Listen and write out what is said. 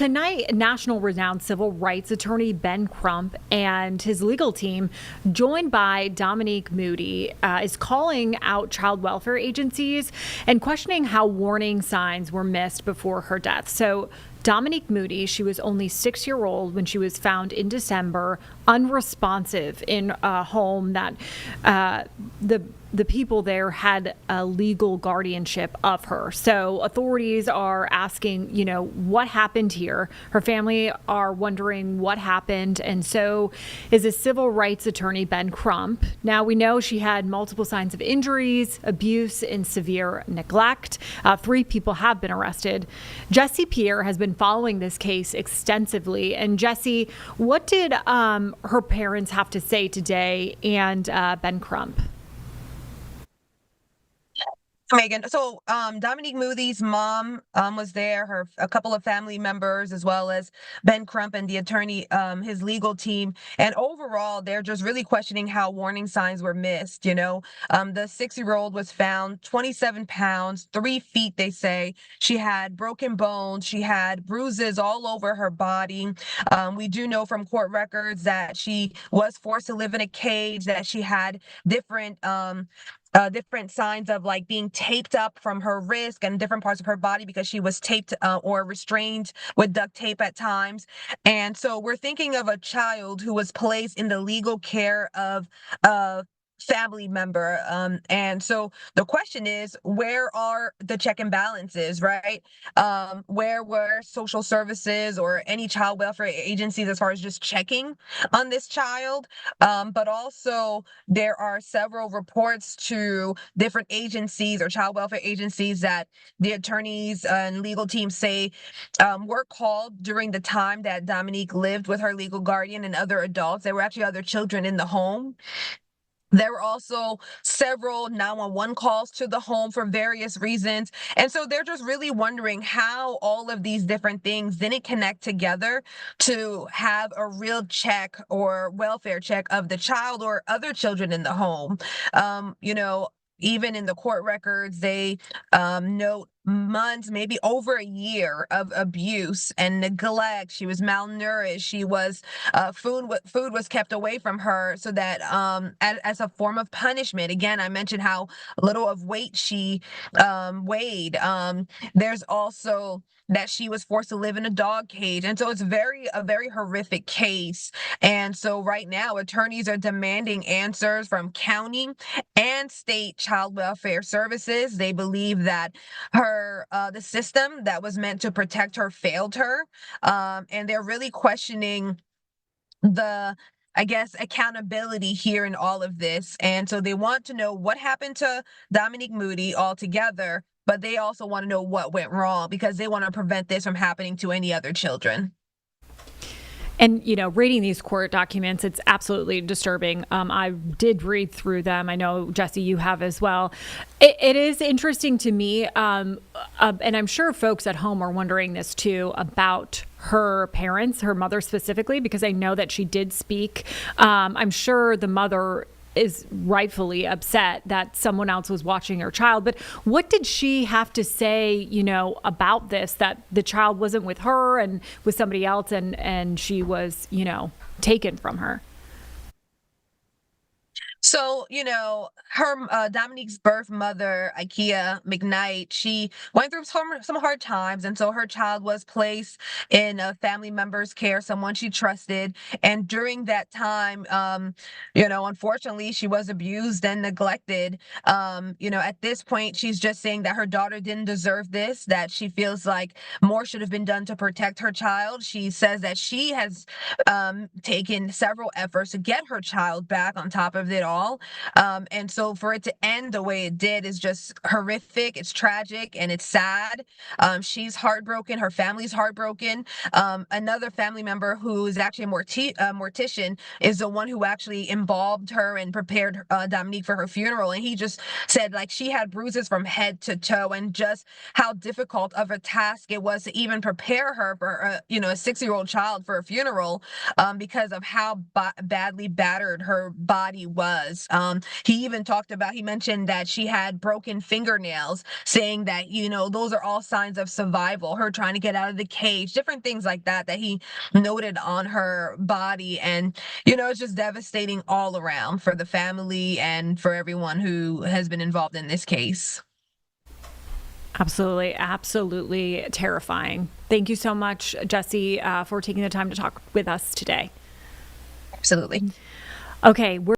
Tonight, national renowned civil rights attorney Ben Crump and his legal team, joined by Dominique Moody, is calling out child welfare agencies and questioning how warning signs were missed before her death. So, Dominique Moody, she was only 6-year-old when she was found in December, unresponsive in a home that the people there had a legal guardianship of her. So authorities are asking, what happened here? Her family are wondering what happened. And so is a civil rights attorney, Ben Crump. Now we know she had multiple signs of injuries, abuse, and severe neglect. 3 people have been arrested. Jesse Pierre has been following this case extensively. And Jesse, what did her parents have to say today and Ben Crump? Megan. So, Dominique Moody's mom was there, a couple of family members, as well as Ben Crump and the attorney, his legal team. And overall, they're just really questioning how warning signs were missed. The 6-year-old was found 27 pounds, 3 feet, they say. She had broken bones. She had bruises all over her body. We do know from court records that she was forced to live in a cage, that she had different signs of like being taped up from her wrist and different parts of her body because she was taped or restrained with duct tape at times. And so we're thinking of a child who was placed in the legal care of a family member. And so the question is, where are the check and balances, right? Where were social services or any child welfare agencies as far as just checking on this child? But also, there are several reports to different agencies or child welfare agencies that the attorneys and legal teams say were called during the time that Dominique lived with her legal guardian and other adults. There were actually other children in the home. There were also several 911 calls to the home for various reasons. And so they're just really wondering how all of these different things didn't connect together to have a real check or welfare check of the child or other children in the home. Even in the court records, they note months, maybe over a year of abuse and neglect. She was malnourished. She was food was kept away from her so that as a form of punishment. Again, I mentioned how little of weight she weighed. There's also that she was forced to live in a dog cage. And so it's a very horrific case. And so right now, attorneys are demanding answers from county and state child welfare services. They believe that the system that was meant to protect her failed her. And they're really questioning the I guess accountability here in all of this. And so they want to know what happened to Dominique Moody altogether, but they also want to know what went wrong because they want to prevent this from happening to any other children. And, reading these court documents, it's absolutely disturbing. I did read through them. I know, Jesse, you have as well. It is interesting to me, and I'm sure folks at home are wondering this too, about her parents, her mother specifically, because I know that she did speak. I'm sure the mother is rightfully upset that someone else was watching her child. But what did she have to say, about this, that the child wasn't with her and with somebody else and she was, taken from her? So, her Dominique's birth mother, Ikea McKnight, she went through some hard times, and so her child was placed in a family member's care, someone she trusted. And during that time, unfortunately, she was abused and neglected. At this point, she's just saying that her daughter didn't deserve this, that she feels like more should have been done to protect her child. She says that she has taken several efforts to get her child back on top of it all. And so for it to end the way it did is just horrific. It's tragic and it's sad. She's heartbroken. Her family's heartbroken. Another family member who is actually a mortician is the one who actually involved her and prepared Dominique for her funeral. And he just said like she had bruises from head to toe and just how difficult of a task it was to even prepare her for a 6-year-old child for a funeral because of how badly battered her body was. was. He mentioned that she had broken fingernails, saying that, those are all signs of survival, her trying to get out of the cage, different things like that that he noted on her body. And, it's just devastating all around for the family and for everyone who has been involved in this case. Absolutely, absolutely terrifying. Thank you so much, Jesse, for taking the time to talk with us today. Absolutely. Okay, we're